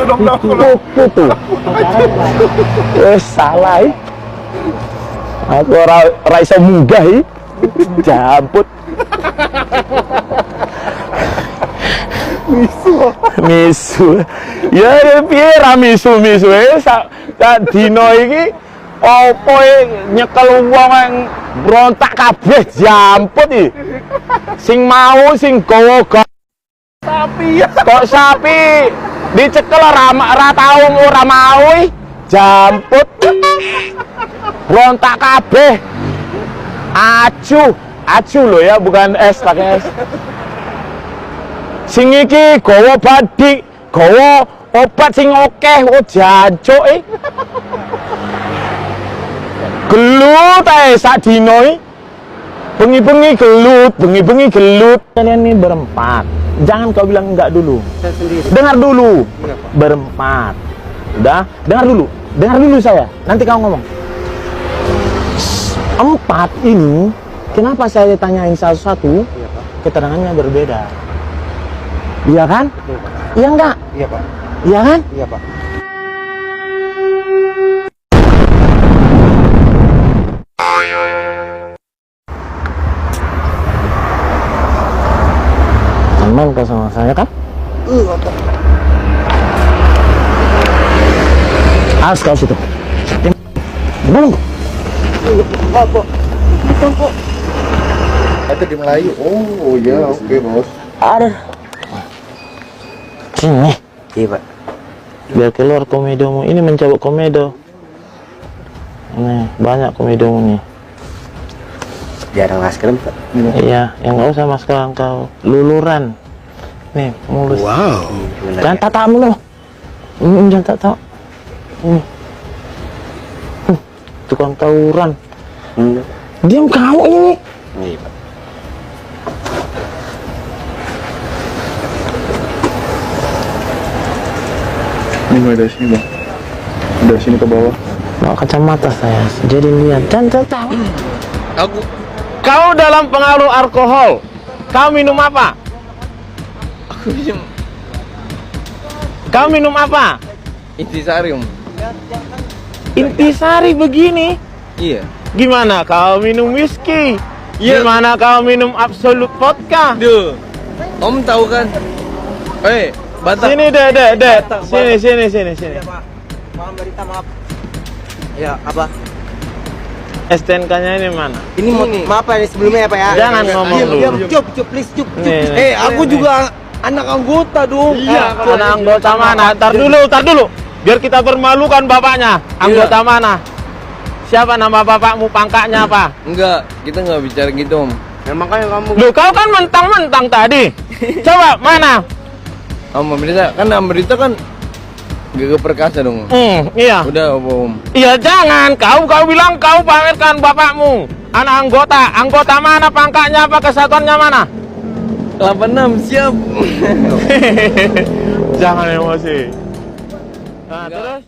Kuku tuh. Salah. Aku ora iso munggah iki. Jamput. Misu. Ya piye ra misu sak dino iki opo nyekel wong brontak kabeh jamput iki. Sing mau sing gowo sapi. Kok sapi dicekel ora tau ora mau jamput. Brontak kabeh. Acu lho ya, bukan es, pakai es. Sing iki gawa badik, gawa obat sing akeh, jancuk gelut ae sak dino iki. Bengi-bengi gelut. Kalian ini berempat. Jangan kau bilang enggak dulu. Saya sendiri. Dengar dulu. Kenapa? Berempat. Udah, dengar dulu. Dengar dulu saya. Nanti kau ngomong. Empat ini, kenapa saya ditanyain satu-satu? Iya, Pak. Keterangannya berbeda. Iya kan? Betul, Pak. Iya enggak? Iya, Pak. Iya kan? Iya, Pak. Aman kau sama saya kan? Awas kau situ. Gimana? Apa? Itu di Melayu. Oh iya, oke, Bos. Ada. Sini. Iya, Pak. Biar keluar komedomu. Ini mencabut komedo. Nih, banyak komedomu nih. Jarang masker, Pak. Iya, yang nggak usah masker kau. Luluran. Nih, mulus. Wow. Jangan tata mulu. Jangan tata. Ini. Tukang tawuran. Diam kau ini. Iya, Pak. Ini mulai dari sini, Bang. Dari sini ke bawah. Bawa kacamata saya. Jadi lihat. Jangan tahu. Kau dalam pengaruh alkohol. Kau minum apa? Kau minum apa? Intisari, Om. Intisari begini. Iya. Gimana kau minum whisky? Iya. Gimana kau minum absolut vodka? Duh. Om tahu kan? Batak. Sini deh. Batak. Sini. Pak. Maaf, berita maaf. Ya, apa? STNK-nya ini mana? Ini maaf Pak, ini sebelumnya ya, Pak ya. Jangan ngomong dulu. Diam, cup, please, cup. Nih. Aku juga anak anggota dong. Iya, anak anggota mana? Ntar dulu. Biar kita permalukan bapaknya. Anggota mana? Siapa nama bapakmu? Pangkatnya apa? Enggak, kita nggak bicara gitu, Om. Ya, makanya kamu Loh, kau kan mentang-mentang tadi. Coba mana? Om berita kan gagah perkasa dong. Iya. Udah, Om. Iya, jangan. Kau bilang kau pamerkan bapakmu. Anak anggota mana? Pangkatnya apa? Kesatuannya mana? 86 siap. Jangan emosi. Nah, Enggak, terus?